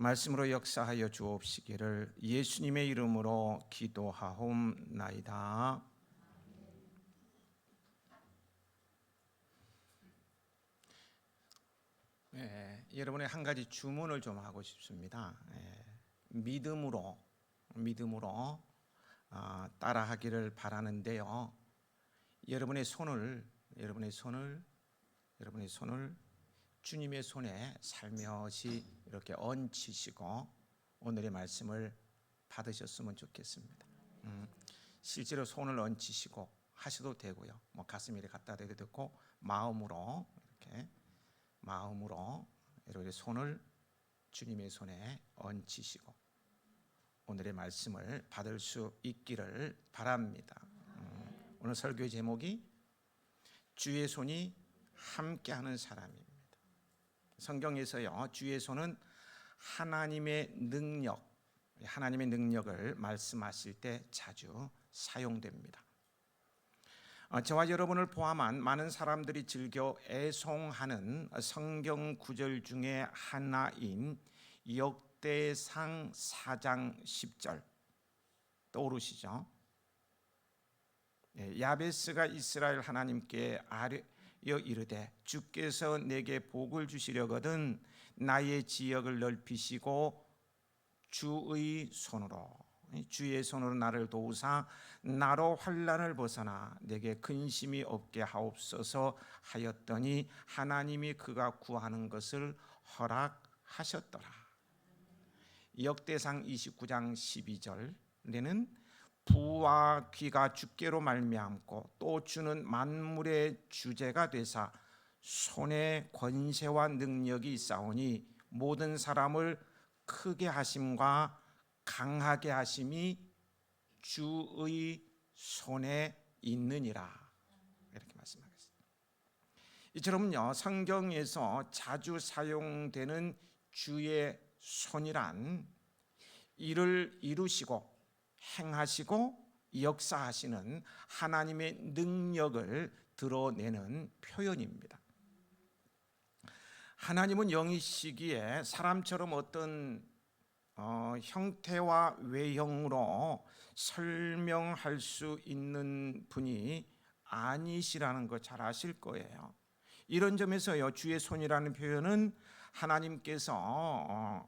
말씀으로 역사하여 주옵시기를 예수님의 이름으로 기도하옵나이다. 여러분의 한 가지 주문을 좀 하고 싶습니다. 믿음으로 따라하기를 바라는데요. 여러분의 손을 주님의 손에 살며시 이렇게 얹히시고 오늘의 말씀을 받으셨으면 좋겠습니다. 실제로 손을 얹히시고 하셔도 되고요. 가슴에 갖다 대도 되고 마음으로 여러분의 손을 주님의 손에 얹히시고 오늘의 말씀을 받을 수 있기를 바랍니다. 오늘 설교의 제목이 주의 손이 함께하는 사람입니다. 성경에서요, 주의 손은 하나님의 능력을 말씀하실 때 자주 사용됩니다. 저와 여러분을 포함한 많은 사람들이 즐겨 애송하는 성경 구절 중에 하나인 역대상 4장 10절 떠오르시죠? 야베스가 이스라엘 하나님께 아뢰어 이르되 주께서 내게 복을 주시려거든 나의 지역을 넓히시고 주의 손으로 나를 도우사 나로 환난을 벗어나 내게 근심이 없게 하옵소서 하였더니 하나님이 그가 구하는 것을 허락하셨더라. 역대상 29장 12절에는 부와 귀가 주께로 말미암고 또 주는 만물의 주제가 되사 손에 권세와 능력이 있사오니 모든 사람을 크게 하심과 강하게 하심이 주의 손에 있느니라. 이렇게 말씀하겠습니다. 이처럼요, 성경에서 자주 사용되는 주의 손이란 일을 이루시고 행하시고 역사하시는 하나님의 능력을 드러내는 표현입니다. 하나님은 영이시기에 사람처럼 어떤 형태와 외형으로 설명할 수 있는 분이 아니시라는 거 잘 아실 거예요. 이런 점에서요, 주의 손이라는 표현은 하나님께서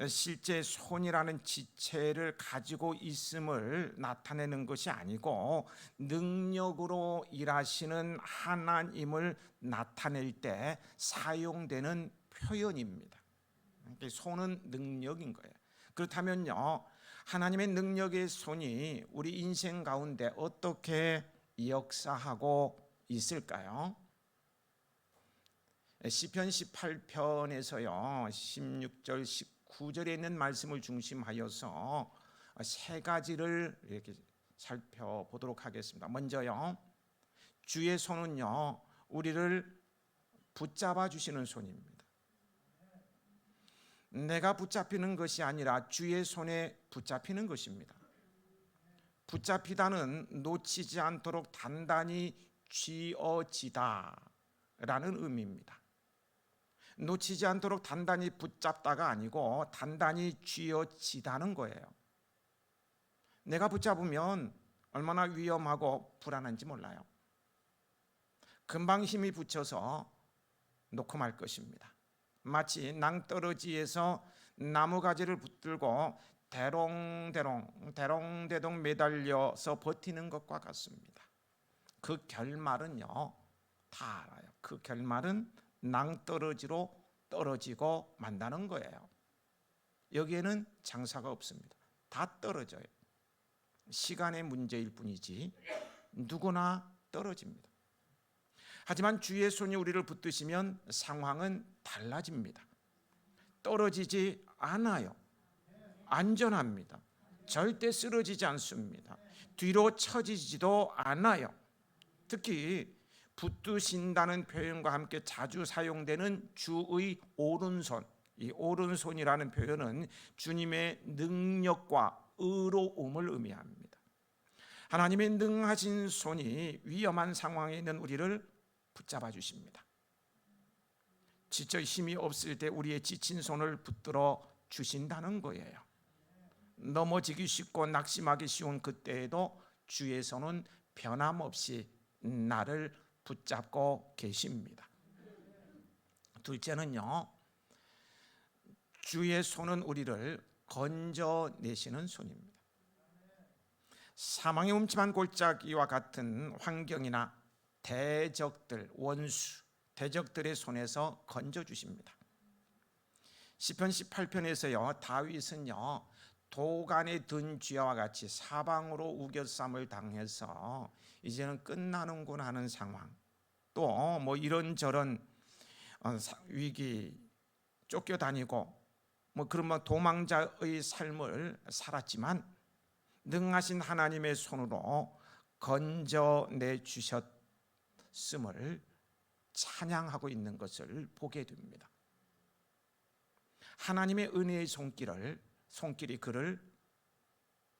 실제 손이라는 지체를 가지고 있음을 나타내는 것이 아니고 능력으로 일하시는 하나님을 나타낼 때 사용되는 표현입니다. 손은 능력인 거예요. 그렇다면요, 하나님의 능력의 손이 우리 인생 가운데 어떻게 역사하고 있을까요? 시편 18편에서요 16절 19절에 있는 말씀을 중심하여서 세 가지를 이렇게 살펴보도록 하겠습니다. 먼저요, 주의 손은요 우리를 붙잡아 주시는 손입니다. 내가 붙잡히는 것이 아니라 주의 손에 붙잡히는 것입니다. 붙잡히다는 놓치지 않도록 단단히 쥐어지다 라는 의미입니다. 놓치지 않도록 단단히 붙잡다가 아니고 단단히 쥐어지다는 거예요. 내가 붙잡으면 얼마나 위험하고 불안한지 몰라요. 금방 힘이 붙여서 놓고 말 것입니다. 마치 낭떠러지에서 나무가지를 붙들고 대롱대롱 매달려서 버티는 것과 같습니다. 그 결말은요 다 알아요. 그 결말은 낭떠러지로 떨어지고 만다는 거예요. 여기에는 장사가 없습니다. 다 떨어져요. 시간의 문제일 뿐이지 누구나 떨어집니다. 하지만 주의 손이 우리를 붙드시면 상황은 달라집니다. 떨어지지 않아요. 안전합니다. 절대 쓰러지지 않습니다. 뒤로 처지지도 않아요. 특히 붙드신다는 표현과 함께 자주 사용되는 주의 오른손, 이 오른손이라는 표현은 주님의 능력과 의로움을 의미합니다. 하나님의 능하신 손이 위험한 상황에 있는 우리를 붙잡아 주십니다. 지쳐 힘이 없을 때 우리의 지친 손을 붙들어 주신다는 거예요. 넘어지기 쉽고 낙심하기 쉬운 그때에도 주의 손은 변함없이 나를 붙잡고 계십니다. 둘째는요, 주의 손은 우리를 건져내시는 손입니다. 사망의 음침한 골짜기와 같은 환경이나 대적들, 원수, 대적들의 손에서 건져주십니다. 시편 18편에서요, 다윗은요, 도간에 든 쥐와 같이 사방으로 우겨쌈을 당해서 이제는 끝나는구나 하는 상황, 또 뭐 이런저런 위기, 쫓겨다니고 그런 도망자의 삶을 살았지만 능하신 하나님의 손으로 건져내 주셨음을 찬양하고 있는 것을 보게 됩니다. 하나님의 은혜의 손길이 그를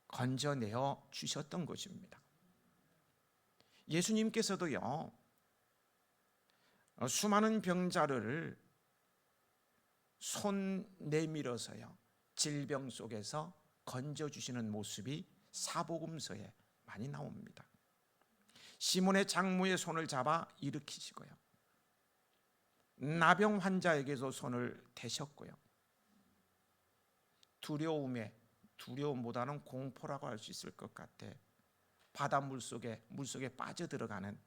건져내어 주셨던 것입니다. 예수님께서도요, 수많은 병자를 손 내밀어서요, 질병 속에서 건져주시는 모습이 사복음서에 많이 나옵니다. 시몬의 장모의 손을 잡아 일으키시고요, 나병 환자에게도 손을 대셨고요, 두려움보다는 공포라고 할 수 있을 것 같아 바다 물속에 빠져들어가는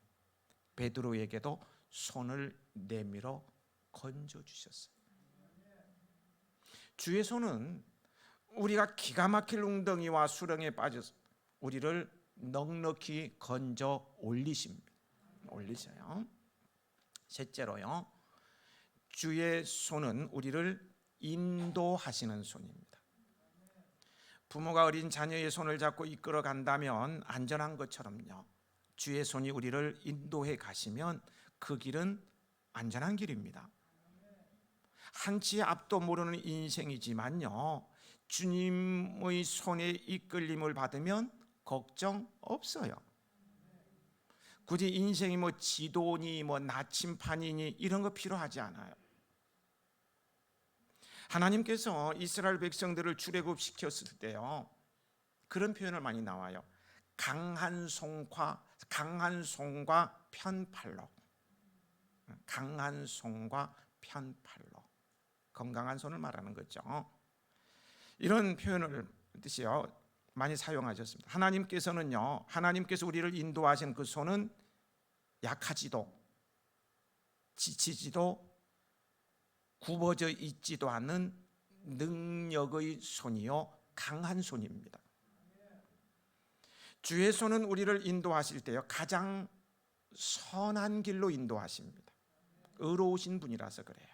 베드로에게도 손을 내밀어 건져주셨어요. 주의 손은 우리가 기가 막힐 웅덩이와 수렁에 빠져서 우리를 넉넉히 건져 올리셔요. 셋째로요, 주의 손은 우리를 인도하시는 손입니다. 부모가 어린 자녀의 손을 잡고 이끌어 간다면 안전한 것처럼요, 주의 손이 우리를 인도해 가시면 그 길은 안전한 길입니다. 한치 앞도 모르는 인생이지만요, 주님의 손에 이끌림을 받으면 걱정 없어요. 굳이 인생이 지도니 나침판이니 이런 거 필요하지 않아요. 하나님께서 이스라엘 백성들을 출애굽시켰을 때요, 그런 표현을 많이 나와요. 강한 손과 편팔로. 강한 손과 편팔로. 건강한 손을 말하는 거죠. 이런 표현을 뜻이요, 많이 사용하셨습니다. 하나님께서 우리를 인도하신 그 손은 약하지도 지치지도 굽어져 있지도 않은 능력의 손이요, 강한 손입니다. 주의 손은 우리를 인도하실 때요, 가장 선한 길로 인도하십니다. 의로우신 분이라서 그래요.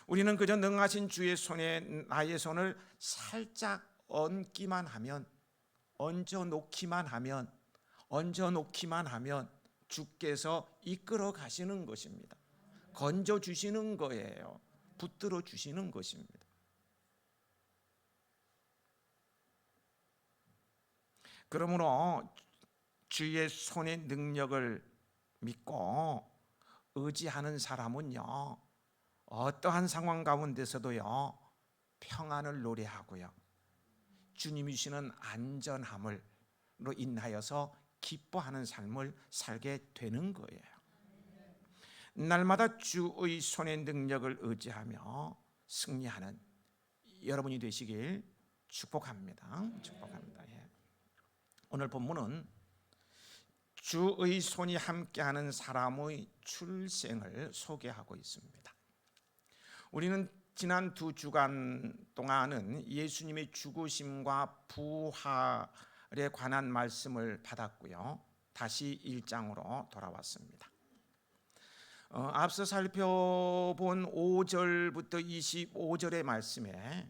우리는 그저 능하신 주의 손에 나의 손을 살짝 얹기만 하면, 얹어놓기만 하면 주께서 이끌어 가시는 것입니다. 건져 주시는 거예요. 붙들어 주시는 것입니다. 그러므로 주의 손의 능력을 믿고 의지하는 사람은요, 어떠한 상황 가운데서도요, 평안을 노래하고요, 주님이 주시는 안전함으로 인하여서 기뻐하는 삶을 살게 되는 거예요. 날마다 주의 손의 능력을 의지하며 승리하는 여러분이 되시길 축복합니다. 예. 오늘 본문은 주의 손이 함께하는 사람의 출생을 소개하고 있습니다. 우리는 지난 2주간 동안은 예수님의 죽으심과 부활에 관한 말씀을 받았고요, 다시 1장으로 돌아왔습니다. 앞서 살펴본 5절부터 25절의 말씀에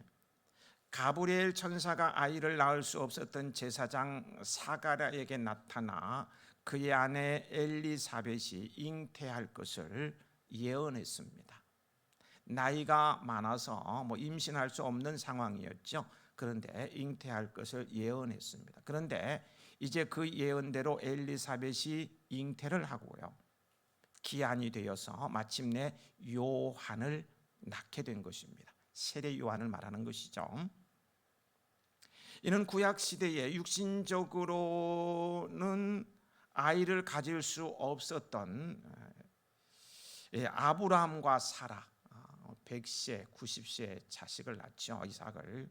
가브리엘 천사가 아이를 낳을 수 없었던 제사장 사가랴에게 나타나 그의 아내 엘리사벳이 잉태할 것을 예언했습니다. 나이가 많아서 임신할 수 없는 상황이었죠. 그런데 잉태할 것을 예언했습니다. 그런데 이제 그 예언대로 엘리사벳이 잉태를 하고요, 기한이 되어서 마침내 요한을 낳게 된 것입니다. 세례 요한을 말하는 것이죠. 이는 구약 시대에 육신적으로는 아이를 가질 수 없었던 아브라함과 사라, 100세, 90세 자식을 낳죠. 이삭을.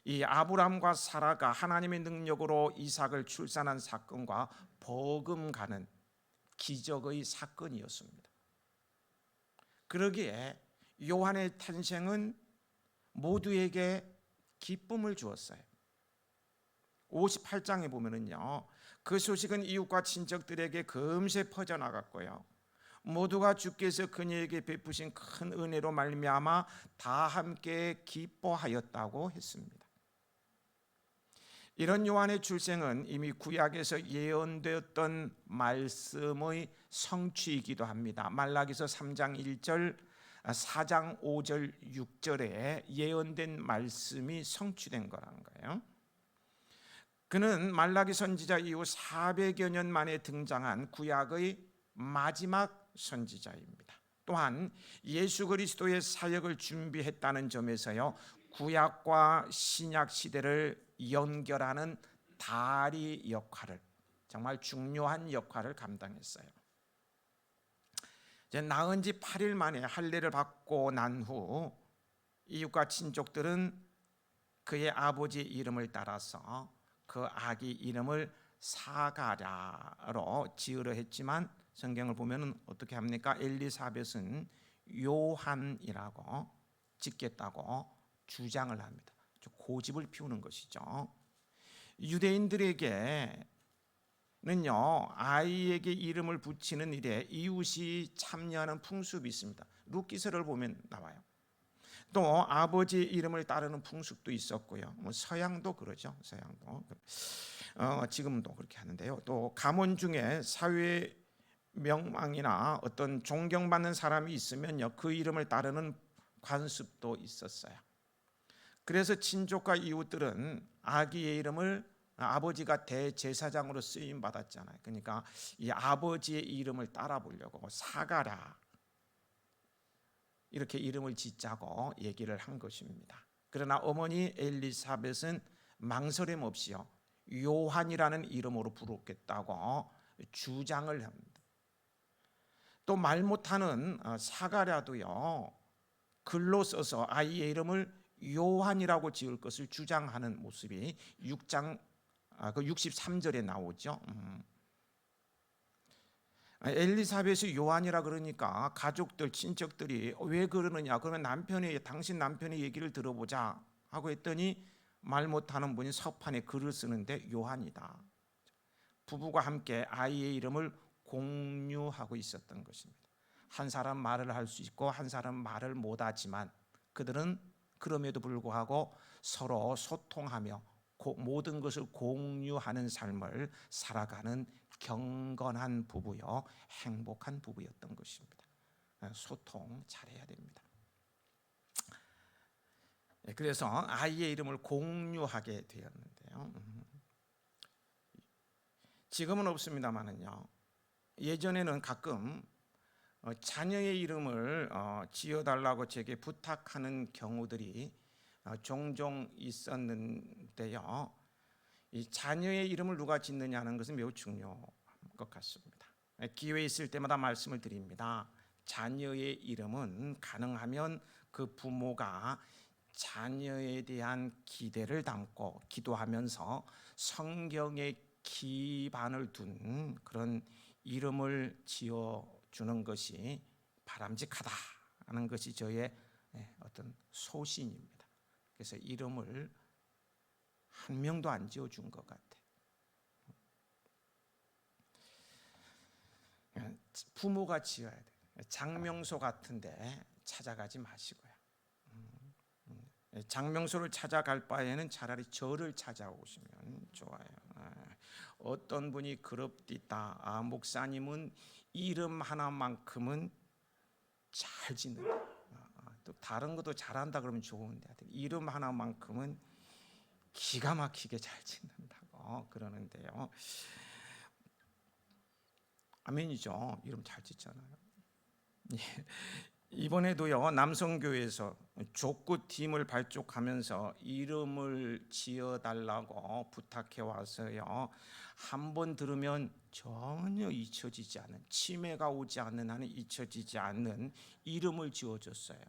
이 아브라함과 사라가 하나님의 능력으로 이삭을 출산한 사건과 버금가는 기적의 사건이었습니다. 그러기에 요한의 탄생은 모두에게 기쁨을 주었어요. 58장에 보면은요, 그 소식은 이웃과 친척들에게 금세 퍼져나갔고요, 모두가 주께서 그녀에게 베푸신 큰 은혜로 말미암아 다 함께 기뻐하였다고 했습니다. 이런 요한의 출생은 이미 구약에서 예언되었던 말씀의 성취이기도 합니다. 말라기서 3장 1절, 4장 5절, 6절에 예언된 말씀이 성취된 거라는 거예요. 그는 말라기 선지자 이후 400여 년 만에 등장한 구약의 마지막 선지자입니다. 또한 예수 그리스도의 사역을 준비했다는 점에서요, 구약과 신약 시대를 연결하는 다리 역할을, 정말 중요한 역할을 감당했어요. 이제 낳은 지 8일 만에 할례를 받고 난 후 이웃과 친족들은 그의 아버지의 이름을 따라서 그 아기 이름을 사가랴로 지으려 했지만 성경을 보면은 어떻게 합니까? 엘리사벳은 요한이라고 짓겠다고 주장을 합니다. 고집을 피우는 것이죠. 유대인들에게는요, 아이에게 이름을 붙이는 일에 이웃이 참여하는 풍습이 있습니다. 룻기서를 보면 나와요. 또 아버지의 이름을 따르는 풍습도 있었고요. 서양도 그러죠. 서양도 지금도 그렇게 하는데요. 또 가문 중에 사회 명망이나 어떤 존경받는 사람이 있으면요, 그 이름을 따르는 관습도 있었어요. 그래서 친족과 이웃들은 아기의 이름을, 아버지가 대제사장으로 쓰임 받았잖아요. 그러니까 이 아버지의 이름을 따라 보려고 사가랴 이렇게 이름을 짓자고 얘기를 한 것입니다. 그러나 어머니 엘리사벳은 망설임 없이요, 요한이라는 이름으로 부르겠다고 주장을 합니다. 또 말 못하는 사가랴도요, 글로 써서 아이의 이름을 요한이라고 지을 것을 주장하는 모습이 6장 63절에 나오죠. 엘리사벳이 요한이라 그러니까 가족들, 친척들이 왜 그러느냐, 그러면 당신 남편의 얘기를 들어보자 하고 했더니 말 못하는 분이 서판에 글을 쓰는데 요한이다. 부부가 함께 아이의 이름을 공유하고 있었던 것입니다. 한 사람 말을 할 수 있고 한 사람 말을 못하지만 그들은 그럼에도 불구하고 서로 소통하며 모든 것을 공유하는 삶을 살아가는 경건한 부부요, 행복한 부부였던 것입니다. 소통 잘해야 됩니다. 그래서 아이의 이름을 공유하게 되었는데요, 지금은 없습니다만은요, 예전에는 가끔 자녀의 이름을 지어달라고 제게 부탁하는 경우들이 종종 있었는데요, 이 자녀의 이름을 누가 짓느냐는 것은 매우 중요한 것 같습니다. 기회 있을 때마다 말씀을 드립니다. 자녀의 이름은 가능하면 그 부모가 자녀에 대한 기대를 담고 기도하면서 성경에 기반을 둔 그런 이름을 지어주는 것이 바람직하다는 것이 저의 어떤 소신입니다. 그래서 이름을 한 명도 안 지어준 것 같아요. 부모가 지어야 돼요. 장명소 같은데 찾아가지 마시고요. 장명소를 찾아갈 바에는 차라리 저를 찾아오시면 좋아요. 어떤 분이 그럽디다. 목사님은 이름 하나만큼은 잘 짓는다. 또 다른 것도 잘한다 그러면 좋은데 이름 하나만큼은 기가 막히게 잘 짓는다고 그러는데요. 아멘이죠. 이름 잘 짓잖아요. 이번에도요, 남성교회에서 족구팀을 발족하면서 이름을 지어달라고 부탁해 와서요, 한 번 들으면 전혀 잊혀지지 않는, 치매가 오지 않는 한은 잊혀지지 않는 이름을 지어줬어요.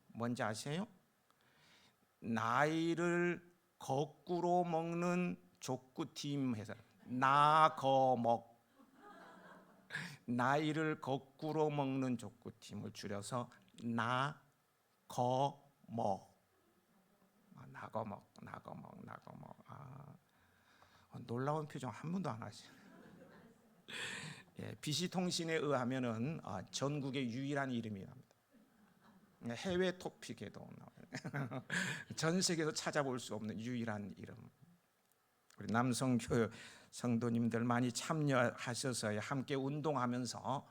뭔지 아세요? 나이를 거꾸로 먹는 족구팀 해서 나거먹, 나이를 거꾸로 먹는 족구팀을 줄여서 나거먹, 나거먹. 놀라운 표정 한 번도 안 하시죠. 예, BC통신에 의하면은 전국의 유일한 이름이랍니다. 해외 토픽에도 나와요. 전 세계에서 찾아볼 수 없는 유일한 이름. 우리 남성교회 성도님들 많이 참여하셔서 함께 운동하면서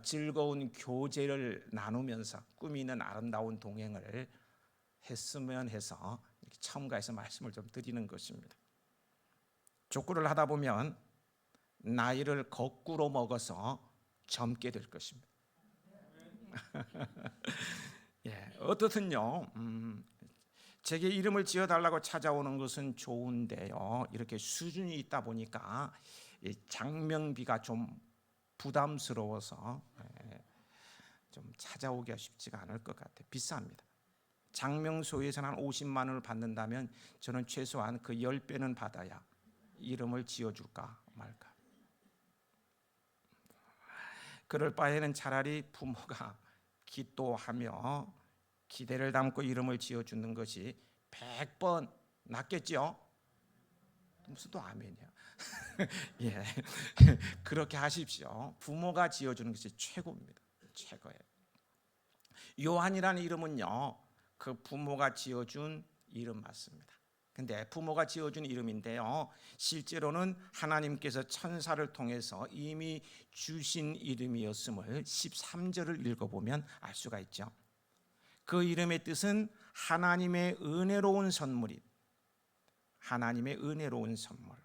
즐거운 교제를 나누면서 꿈이 있는 아름다운 동행을 했으면 해서 참가해서 말씀을 좀 드리는 것입니다. 족구를 하다 보면 나이를 거꾸로 먹어서 젊게 될 것입니다. 예, 어떻든요, 제게 이름을 지어달라고 찾아오는 것은 좋은데요, 이렇게 수준이 있다 보니까 장명비가 좀 부담스러워서 좀 찾아오기가 쉽지가 않을 것 같아요. 비쌉니다. 장명소에서는 한 50만 원을 받는다면 저는 최소한 그 10배는 받아야 이름을 지어줄까 말까. 그럴 바에는 차라리 부모가 기도하며 기대를 담고 이름을 지어주는 것이 100번 낫겠죠? 무슨 또 아멘이야. 예, 그렇게 하십시오. 부모가 지어주는 것이 최고입니다. 최고예요. 요한이라는 이름은요, 그 부모가 지어준 이름 맞습니다. 근데 부모가 지어준 이름인데요, 실제로는 하나님께서 천사를 통해서 이미 주신 이름이었음을 13절을 읽어보면 알 수가 있죠. 그 이름의 뜻은 하나님의 은혜로운 선물이, 하나님의 은혜로운 선물.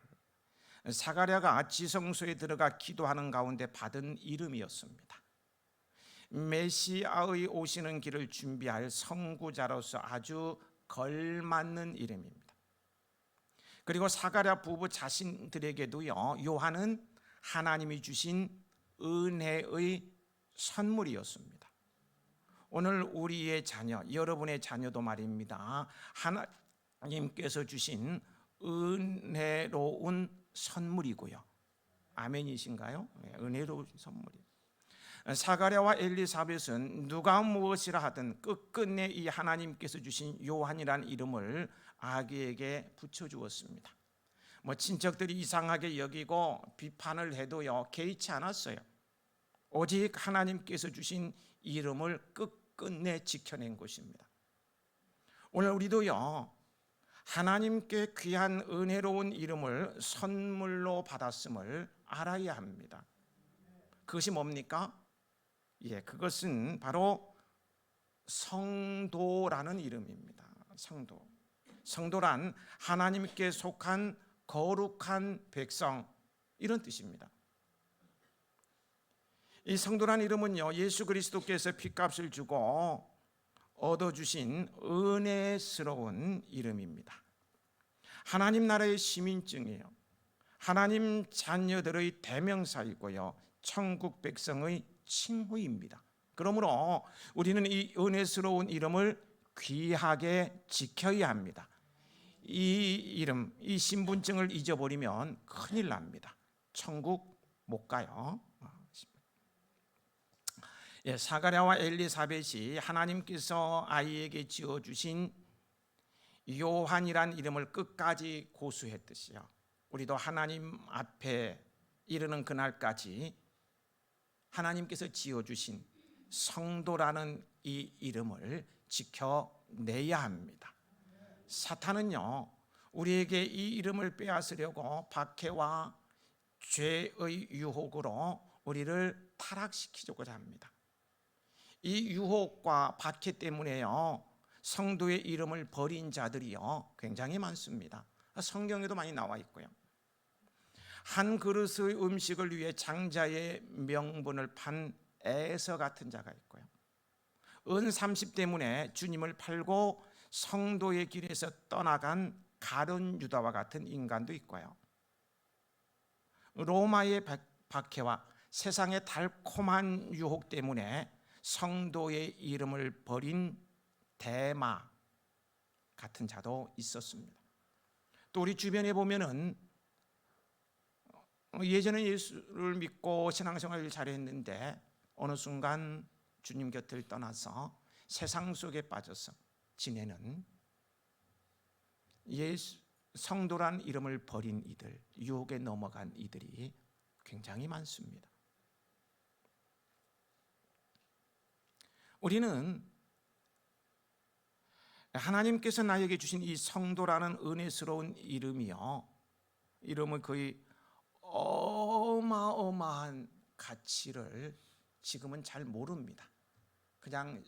사가랴가 지성소에 들어가 기도하는 가운데 받은 이름이었습니다. 메시아의 오시는 길을 준비할 선구자로서 아주 걸맞는 이름입니다. 그리고 사가랴 부부 자신들에게도요, 요한은 하나님이 주신 은혜의 선물이었습니다. 오늘 우리의 자녀, 여러분의 자녀도 말입니다, 하나님께서 주신 은혜로운 선물이고요. 아멘이신가요? 은혜로운 선물이. 사가랴와 엘리사벳은 누가 무엇이라 하든 끝끝내 이 하나님께서 주신 요한이라는 이름을 아기에게 붙여주었습니다. 친척들이 이상하게 여기고 비판을 해도요, 개의치 않았어요. 오직 하나님께서 주신 이름을 끝끝내 지켜낸 것입니다. 오늘 우리도요, 하나님께 귀한 은혜로운 이름을 선물로 받았음을 알아야 합니다. 그것이 뭡니까? 예, 그것은 바로 성도라는 이름입니다. 성도. 성도란 하나님께 속한 거룩한 백성, 이런 뜻입니다. 이 성도란 이름은요, 예수 그리스도께서 핏값을 주고 얻어주신 은혜스러운 이름입니다. 하나님 나라의 시민증이에요. 하나님 자녀들의 대명사이고요, 천국 백성의 칭호입니다. 그러므로 우리는 이 은혜스러운 이름을 귀하게 지켜야 합니다. 이 이름, 이 신분증을 잊어버리면 큰일 납니다. 천국 못 가요. 예, 사가랴와 엘리사벳이 하나님께서 아이에게 지어주신 요한이란 이름을 끝까지 고수했듯이요, 우리도 하나님 앞에 이르는 그날까지 하나님께서 지어주신 성도라는 이 이름을 지켜내야 합니다. 사탄은요, 우리에게 이 이름을 빼앗으려고 박해와 죄의 유혹으로 우리를 타락시키려고 합니다. 이 유혹과 박해 때문에요, 성도의 이름을 버린 자들이요, 굉장히 많습니다. 성경에도 많이 나와 있고요. 한 그릇의 음식을 위해 장자의 명분을 판 에서 같은 자가 있고요. 은 30대문에 주님을 팔고 성도의 길에서 떠나간 가룟 유다와 같은 인간도 있고요. 로마의 박해와 세상의 달콤한 유혹 때문에 성도의 이름을 버린 대마 같은 자도 있었습니다. 또 우리 주변에 보면은 예전에 예수를 믿고 신앙생활을 잘했는데 어느 순간 주님 곁을 떠나서 세상 속에 빠져서 지내는 성도란 이름을 버린 이들, 유혹에 넘어간 이들이 굉장히 많습니다. 우리는 하나님께서 나에게 주신 이 성도라는 은혜스러운 이름이요, 이름은 거의 어마어마한 가치를 지금은 잘 모릅니다. 그냥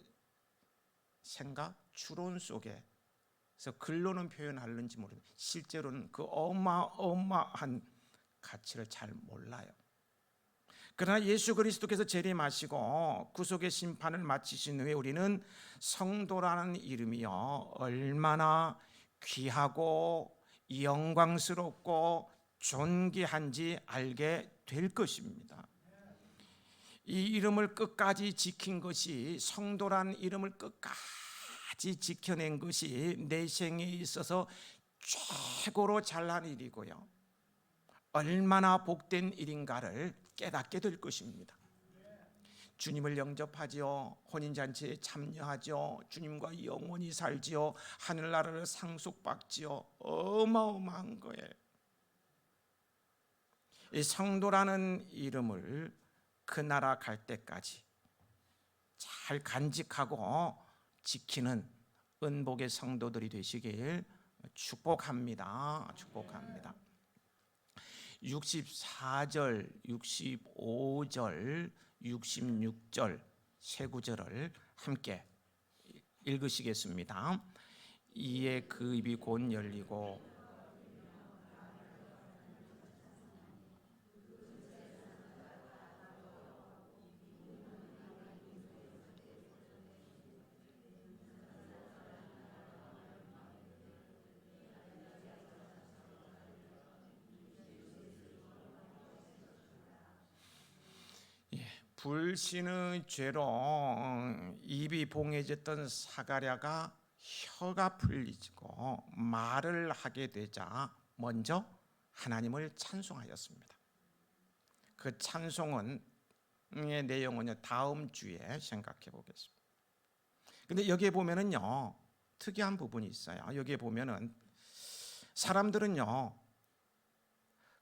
생각, 추론 속에서 글로는 표현하는지 모르겠는데 실제로는 그 어마어마한 가치를 잘 몰라요. 그러나 예수 그리스도께서 재림하시고 구속의 심판을 마치신 후에 우리는 성도라는 이름이요, 얼마나 귀하고 영광스럽고 존귀한지 알게 될 것입니다. 이 이름을 끝까지 지킨 것이, 성도라는 이름을 끝까지 지켜낸 것이 내 생에 있어서 최고로 잘난 일이고요, 얼마나 복된 일인가를 깨닫게 될 것입니다. 주님을 영접하지요, 혼인잔치에 참여하지요, 주님과 영원히 살지요, 하늘나라를 상속받지요. 어마어마한 거예요. 이 성도라는 이름을 그 나라 갈 때까지 잘 간직하고 지키는 은복의 성도들이 되시길 축복합니다. 축복합니다. 64절, 65절, 66절 세 구절을 함께 읽으시겠습니다. 이에 그 입이 곧 열리고 불신의 죄로 입이 봉해졌던 사가랴가 혀가 풀리고 말을 하게 되자 먼저 하나님을 찬송하였습니다. 그 찬송의 내용은 다음 주에 생각해 보겠습니다. 근데 여기에 보면은요, 특이한 부분이 있어요. 여기에 보면은 사람들은요,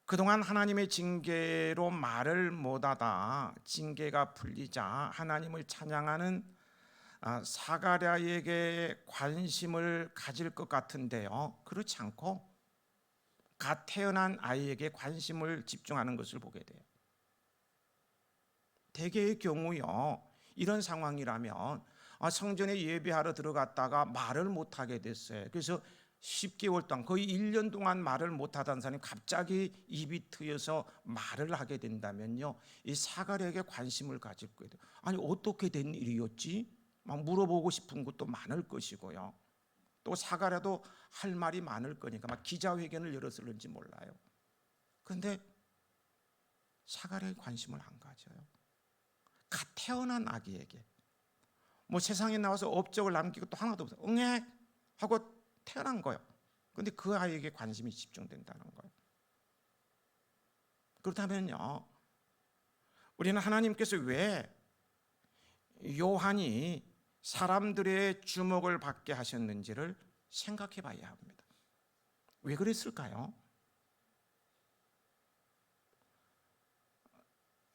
그동안 하나님의 징계로 말을 못하다 징계가 풀리자 하나님을 찬양하는 사가랴에게 관심을 가질 것 같은데요, 그렇지 않고 갓 태어난 아이에게 관심을 집중하는 것을 보게 돼요. 대개의 경우요, 이런 상황이라면 성전에 예배하러 들어갔다가 말을 못하게 됐어요. 그래서 10개월 동안, 거의 1년 동안 말을 못하던 사람이 갑자기 입이 트여서 말을 하게 된다면요, 이 사가랴에게 관심을 가질 거예요. 아니, 어떻게 된 일이었지? 막 물어보고 싶은 것도 많을 것이고요, 또 사가랴도 할 말이 많을 거니까 막 기자회견을 열었을지 몰라요. 그런데 사가랴에 관심을 안 가져요. 갓 태어난 아기에게 뭐 세상에 나와서 업적을 남기고 또 하나도 없어요. 응애 하고 태어난 거예요. 그런데 그 아이에게 관심이 집중된다는 거예요. 그렇다면요, 우리는 하나님께서 왜 요한이 사람들의 주목을 받게 하셨는지를 생각해 봐야 합니다. 왜 그랬을까요?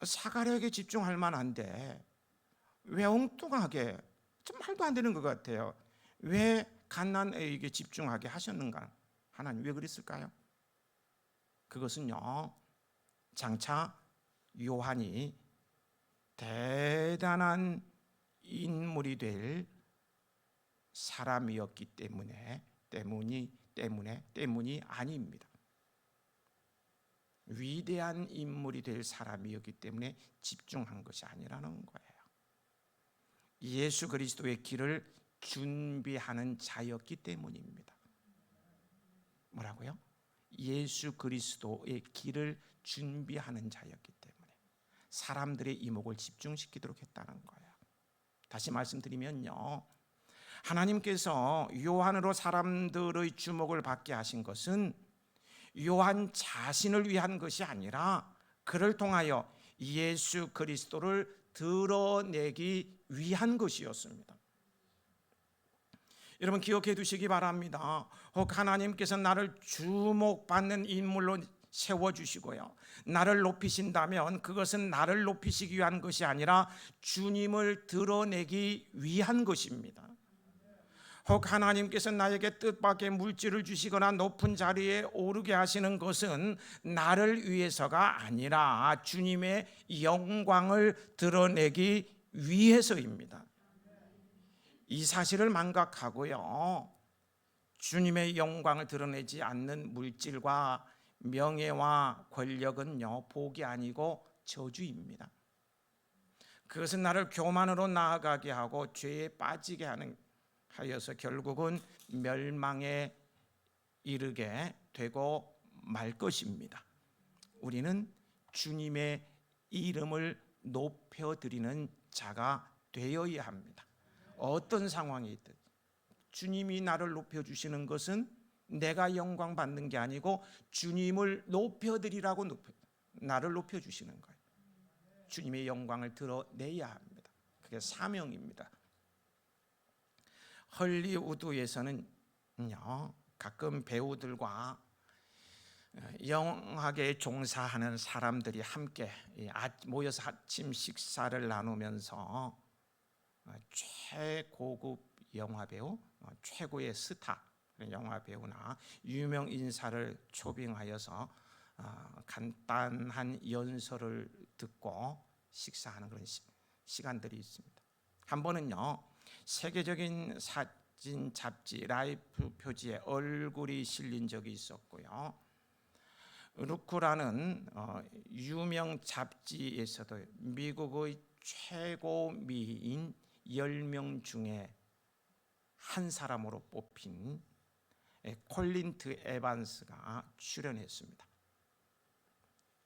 사가랴에게 집중할 만한데 왜 엉뚱하게, 좀 말도 안 되는 것 같아요, 왜 갓난아이에게 집중하게 하셨는가? 하나님 왜 그랬을까요? 그것은요, 장차 요한이 대단한 인물이 될 사람이었기 때문이 아닙니다. 위대한 인물이 될 사람이었기 때문에 집중한 것이 아니라는 거예요. 예수 그리스도의 길을 준비하는 자였기 때문입니다. 뭐라고요? 예수 그리스도의 길을 준비하는 자였기 때문에 사람들의 이목을 집중시키도록 했다는 거예요. 다시 말씀드리면요, 하나님께서 요한으로 사람들의 주목을 받게 하신 것은 요한 자신을 위한 것이 아니라 그를 통하여 예수 그리스도를 드러내기 위한 것이었습니다. 여러분 기억해 두시기 바랍니다. 혹 하나님께서 나를 주목받는 인물로 세워주시고요, 나를 높이신다면 그것은 나를 높이시기 위한 것이 아니라 주님을 드러내기 위한 것입니다. 혹 하나님께서 나에게 뜻밖의 물질을 주시거나 높은 자리에 오르게 하시는 것은 나를 위해서가 아니라 주님의 영광을 드러내기 위해서입니다. 이 사실을 망각하고요, 주님의 영광을 드러내지 않는 물질과 명예와 권력은요, 복이 아니고 저주입니다. 그것은 나를 교만으로 나아가게 하고 죄에 빠지게 하여서 결국은 멸망에 이르게 되고 말 것입니다. 우리는 주님의 이름을 높여드리는 자가 되어야 합니다. 어떤 상황이 있든 주님이 나를 높여주시는 것은 내가 영광 받는 게 아니고 주님을 높여드리라고 나를 높여주시는 거예요. 주님의 영광을 드러내야 합니다. 그게 사명입니다. 헐리우드에서는요, 가끔 배우들과 영화계에 종사하는 사람들이 함께 모여서 아침 식사를 나누면서 최고급 영화배우, 최고의 스타 영화배우나 유명 인사를 초빙하여서 간단한 연설을 듣고 식사하는 그런 시간들이 있습니다. 한 번은요, 세계적인 사진 잡지 라이프 표지에 얼굴이 실린 적이 있었고요, 루크라는 유명 잡지에서도 미국의 최고 미인 10명 중에 한 사람으로 뽑힌 콜린트 에반스가 출연했습니다.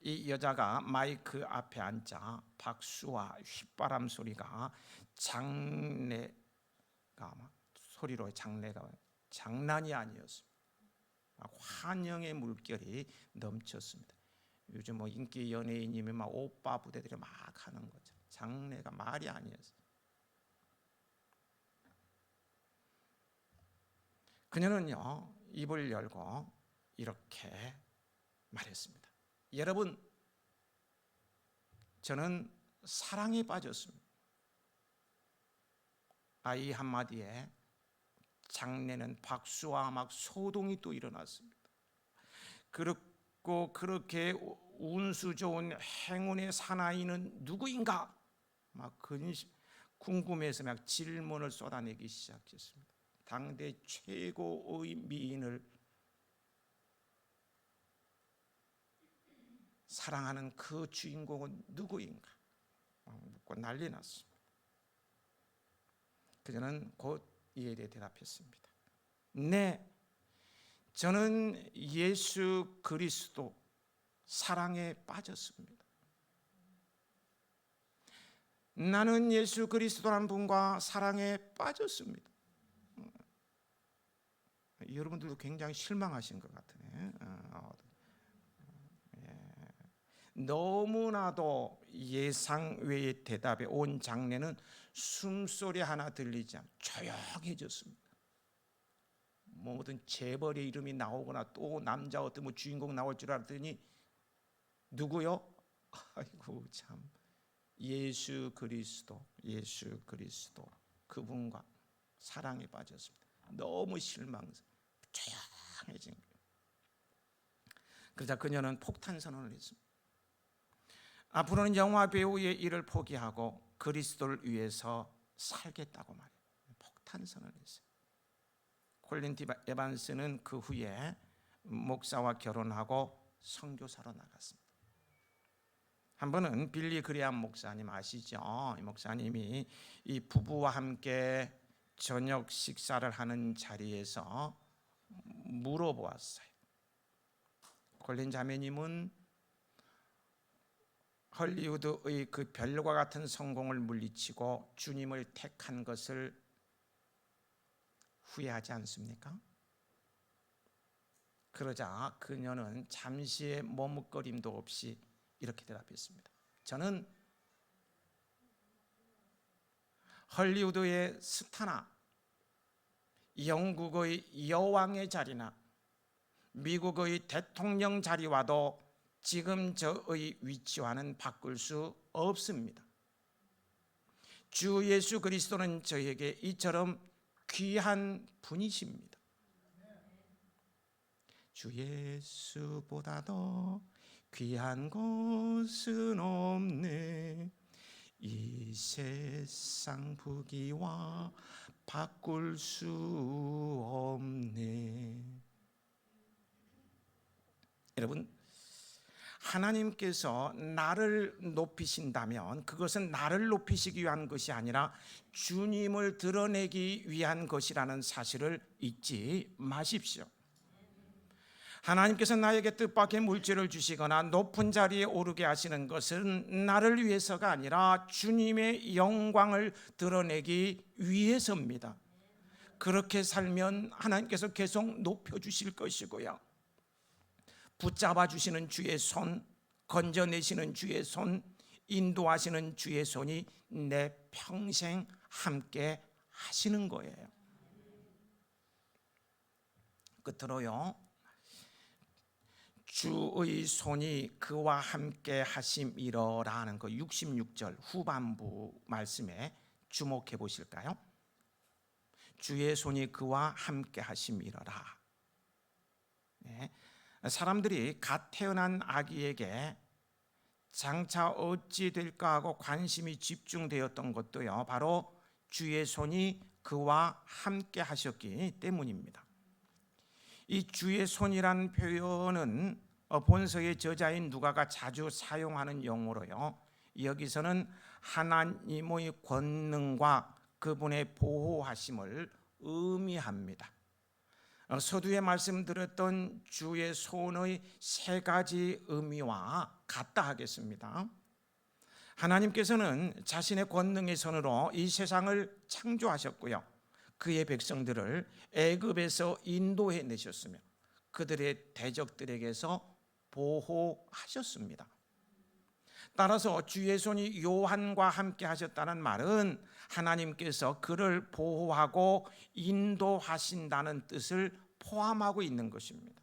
이 여자가 마이크 앞에 앉아 박수와 휘바람 소리가 장내가 소리로 장내가 장난이 아니었습니다. 환영의 물결이 넘쳤습니다. 요즘 뭐 인기 연예인이면 막 오빠 부대들이 막 하는 거죠. 장내가 말이 아니었어요. 그녀는요, 입을 열고 이렇게 말했습니다. 여러분, 저는 사랑에 빠졌습니다. 이 한마디에 장내는 박수와 막 소동이 또 일어났습니다. 그리고 그렇게 운수 좋은 행운의 사나이는 누구인가? 막 궁금해서 막 질문을 쏟아내기 시작했습니다. 당대 최고의 미인을 사랑하는 그 주인공은 누구인가? 묻고 난리 났습니다. 그녀는 곧 이에 대해 대답했습니다. 네, 저는 예수 그리스도 사랑에 빠졌습니다. 나는 예수 그리스도라는 분과 사랑에 빠졌습니다. 여러분들도 굉장히 실망하신 것 같으네. 너무나도 예상 외의 대답에 온 장례는 숨소리 하나 들리지 않고 조용해졌습니다. 뭐든 재벌의 이름이 나오거나 또 남자 어떤 뭐 주인공 나올 줄 알았더니 누구요? 아이고 참, 예수 그리스도 그분과 사랑에 빠졌습니다. 너무 실망스러워 조용해진 거예요. 그러자 그녀는 폭탄 선언을 했습니다. 앞으로는 영화 배우의 일을 포기하고 그리스도를 위해서 살겠다고 말해요. 폭탄 선언을 했어요. 콜린트 에반스는 그 후에 목사와 결혼하고 선교사로 나갔습니다. 한 번은 빌리 그레암 목사님 아시죠? 이 목사님이 이 부부와 함께 저녁 식사를 하는 자리에서 물어보았어요. 콜린 자매님은 헐리우드의 그 별과 같은 성공을 물리치고 주님을 택한 것을 후회하지 않습니까? 그러자 그녀는 잠시의 머뭇거림도 없이 이렇게 대답했습니다. 저는 헐리우드의 스타나 영국의 여왕의 자리나 미국의 대통령 자리와도 지금 저의 위치와는 바꿀 수 없습니다. 주 예수 그리스도는 저에게 이처럼 귀한 분이십니다. 주 예수보다 더 귀한 것은 없네. 이 세상 부귀와 바꿀 수 없네. 여러분, 하나님께서 나를 높이신다면 그것은 나를 높이시기 위한 것이 아니라 주님을 드러내기 위한 것이라는 사실을 잊지 마십시오. 하나님께서 나에게 뜻밖의 물질을 주시거나 높은 자리에 오르게 하시는 것은 나를 위해서가 아니라 주님의 영광을 드러내기 위해서입니다. 그렇게 살면 하나님께서 계속 높여주실 것이고요, 붙잡아 주시는 주의 손, 건져내시는 주의 손, 인도하시는 주의 손이 내 평생 함께 하시는 거예요. 끝으로요, 주의 손이 그와 함께 하심이러라는 그 66절 후반부 말씀에 주목해 보실까요? 주의 손이 그와 함께 하심이러라. 네. 사람들이 갓 태어난 아기에게 장차 어찌 될까 하고 관심이 집중되었던 것도요, 바로 주의 손이 그와 함께 하셨기 때문입니다. 이 주의 손이란 표현은 본서의 저자인 누가가 자주 사용하는 용어로요, 여기서는 하나님의 권능과 그분의 보호하심을 의미합니다. 서두에 말씀드렸던 주의 손의 세 가지 의미와 같다 하겠습니다. 하나님께서는 자신의 권능의 손으로 이 세상을 창조하셨고요, 그의 백성들을 애굽에서 인도해 내셨으며 그들의 대적들에게서 보호하셨습니다. 따라서 주의 손이 요한과 함께 하셨다는 말은 하나님께서 그를 보호하고 인도하신다는 뜻을 포함하고 있는 것입니다.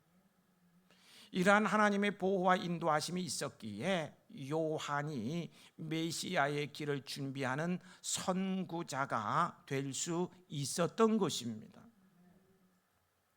이러한 하나님의 보호와 인도하심이 있었기에 요한이 메시아의 길을 준비하는 선구자가 될 수 있었던 것입니다.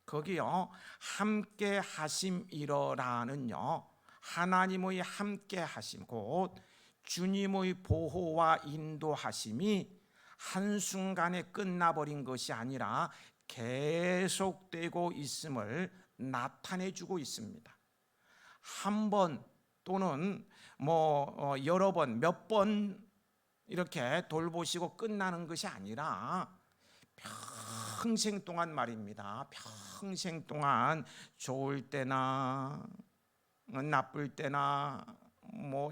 거기요, 함께 하심이러라는요, 하나님의 함께 하심, 곧 주님의 보호와 인도하심이 한순간에 끝나버린 것이 아니라 계속되고 있음을 나타내주고 있습니다. 한 번 또는 여러 번, 몇 번 이렇게 돌보시고 끝나는 것이 아니라 평생 동안 말입니다. 평생 동안 좋을 때나 나쁠 때나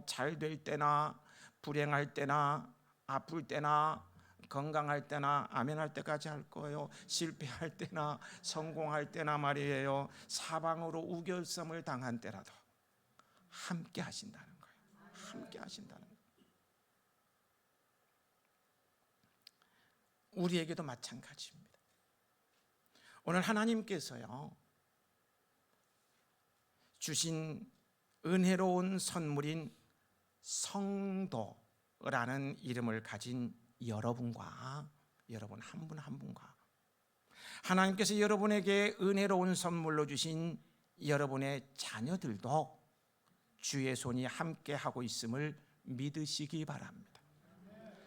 잘 될 때나 불행할 때나 아플 때나 건강할 때나 아멘할 때까지 할 거예요. 실패할 때나 성공할 때나 말이에요. 사방으로 우겨섬을 당한 때라도 함께 하신다는 거예요. 함께 하신다는 거예요. 우리에게도 마찬가지입니다. 오늘 하나님께서요, 주신 은혜로운 선물인 성도라는 이름을 가진 여러분과 여러분 한 분 한 분과 하나님께서 여러분에게 은혜로운 선물로 주신 여러분의 자녀들도 주의 손이 함께 하고 있음을 믿으시기 바랍니다.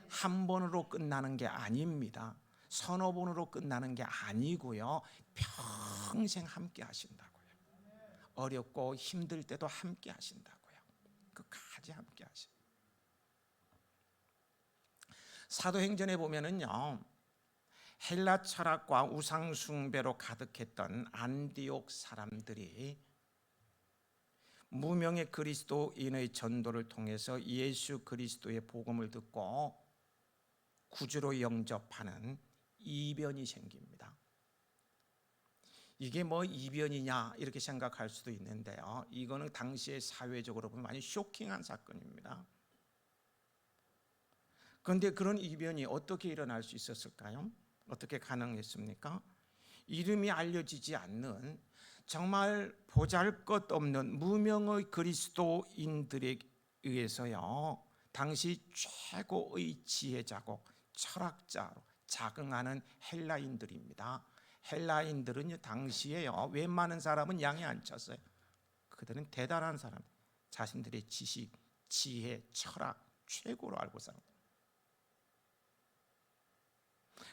한 번으로 끝나는 게 아닙니다. 서너 번으로 끝나는 게 아니고요, 평생 함께 하신다고요. 어렵고 힘들 때도 함께 하신다고요. 끝까지 함께 하신다고요. 사도행전에 보면은요, 헬라 철학과 우상 숭배로 가득했던 안디옥 사람들이 무명의 그리스도인의 전도를 통해서 예수 그리스도의 복음을 듣고 구주로 영접하는 이변이 생깁니다. 이게 뭐 이변이냐 이렇게 생각할 수도 있는데요, 이거는 당시에 사회적으로 보면 많이 쇼킹한 사건입니다. 그런데 그런 이변이 어떻게 일어날 수 있었을까요? 어떻게 가능했습니까? 이름이 알려지지 않는 정말 보잘것없는 무명의 그리스도인들에 의해서요, 당시 최고의 지혜자고 철학자로 자긍하는 헬라인들입니다. 헬라인들은요, 당시에요, 웬만한 사람은 양에 안 쳤어요. 그들은 대단한 사람, 자신들의 지식, 지혜, 철학 최고로 알고 살았어요.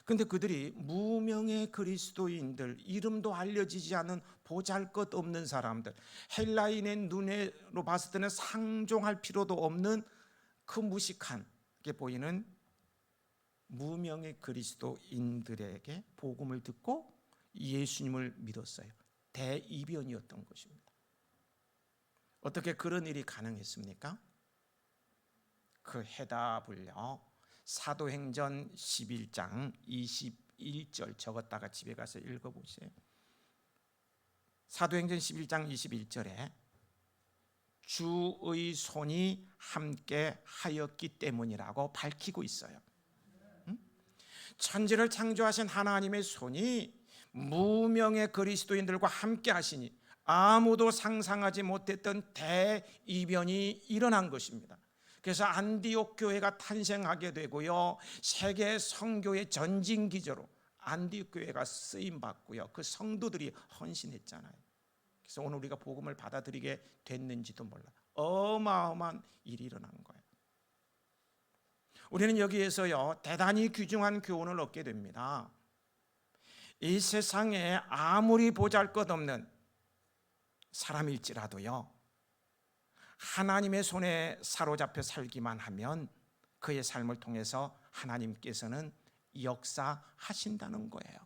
근데 그들이 무명의 그리스도인들, 이름도 알려지지 않은 보잘것없는 사람들, 헬라인의 눈으로 봤을 때는 상종할 필요도 없는 그 무식하게 보이는 무명의 그리스도인들에게 복음을 듣고 예수님을 믿었어요. 대이변이었던 것입니다. 어떻게 그런 일이 가능했습니까? 그 해답을요, 사도행전 11장 21절 적었다가 집에 가서 읽어보세요. 사도행전 11장 21절에 주의 손이 함께 하였기 때문이라고 밝히고 있어요. 천지를 창조하신 하나님의 손이 무명의 그리스도인들과 함께 하시니 아무도 상상하지 못했던 대이변이 일어난 것입니다. 그래서 안디옥 교회가 탄생하게 되고요, 세계 선교의 전진기조로 안디옥 교회가 쓰임 받고요, 그 성도들이 헌신했잖아요. 그래서 오늘 우리가 복음을 받아들이게 됐는지도 몰라. 어마어마한 일이 일어난 거예요. 우리는 여기에서요, 대단히 귀중한 교훈을 얻게 됩니다. 이 세상에 아무리 보잘것없는 사람일지라도요, 하나님의 손에 사로잡혀 살기만 하면 그의 삶을 통해서 하나님께서는 역사하신다는 거예요.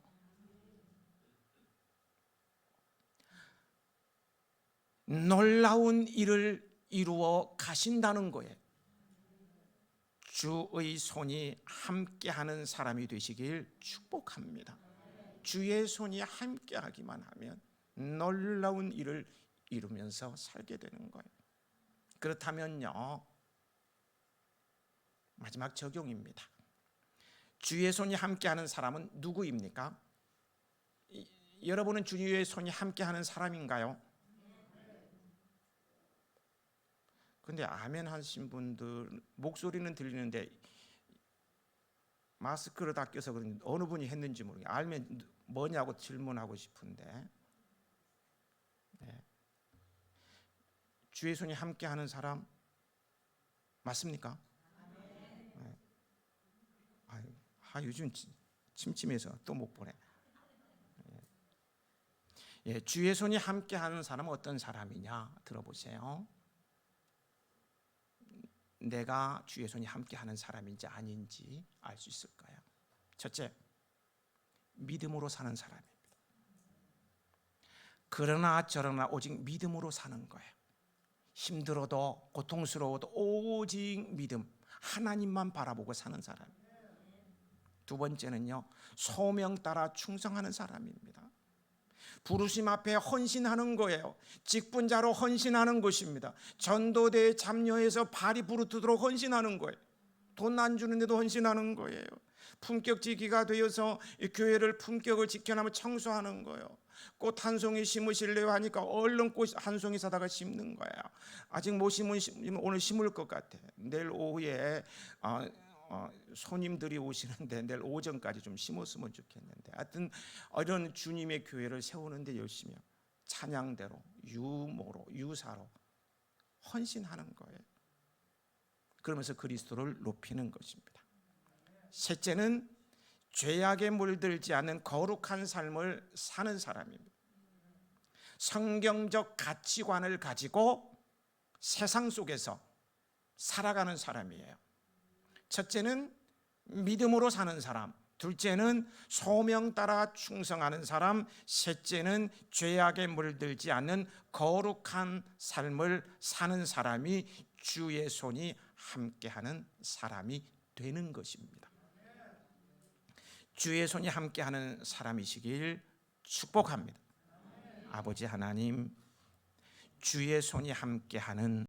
놀라운 일을 이루어 가신다는 거예요. 주의 손이 함께하는 사람이 되시길 축복합니다. 주의 손이 함께하기만 하면 놀라운 일을 이루면서 살게 되는 거예요. 그렇다면요, 마지막 적용입니다. 주의 손이 함께하는 사람은 누구입니까? 여러분은 주의 손이 함께하는 사람인가요? 근데 아멘 하신 분들 목소리는 들리는데 마스크를 다 껴서 그런지 어느 분이 했는지 모르겠어요. 알면 뭐냐고 질문하고 싶은데, 네. 주의 손이 함께하는 사람 맞습니까? 네. 요즘 침침해서 또 못 보네. 예, 주의 손이 함께하는 사람은 어떤 사람이냐 들어보세요. 내가 주의 손이 함께하는 사람인지 아닌지 알 수 있을까요? 첫째, 믿음으로 사는 사람입니다. 그러나 저러나 오직 믿음으로 사는 거예요. 힘들어도 고통스러워도 오직 믿음, 하나님만 바라보고 사는 사람. 두 번째는요, 소명 따라 충성하는 사람입니다. 부르심 앞에 헌신하는 거예요. 직분자로 헌신하는 것입니다. 전도대에 참여해서 발이 부르트도록 헌신하는 거예요. 돈 안 주는데도 헌신하는 거예요. 품격지기가 되어서 이 교회를 품격을 지켜나면 청소하는 거예요. 꽃 한 송이 심으실래요 하니까 얼른 꽃 한 송이 사다가 심는 거예요. 아직 못 심으면 오늘 심을 것 같아. 내일 오후에 손님들이 오시는데 내일 오전까지 좀 심었으면 좋겠는데, 하여튼 이런 주님의 교회를 세우는데 열심히 찬양대로, 유모로, 유사로 헌신하는 거예요. 그러면서 그리스도를 높이는 것입니다. 셋째는 죄악에 물들지 않는 거룩한 삶을 사는 사람입니다. 성경적 가치관을 가지고 세상 속에서 살아가는 사람이에요. 첫째는 믿음으로 사는 사람, 둘째는 소명 따라 충성하는 사람, 셋째는 죄악에 물들지 않는 거룩한 삶을 사는 사람이 주의 손이 함께하는 사람이 되는 것입니다. 주의 손이 함께하는 사람이시길 축복합니다. 아버지 하나님, 주의 손이 함께하는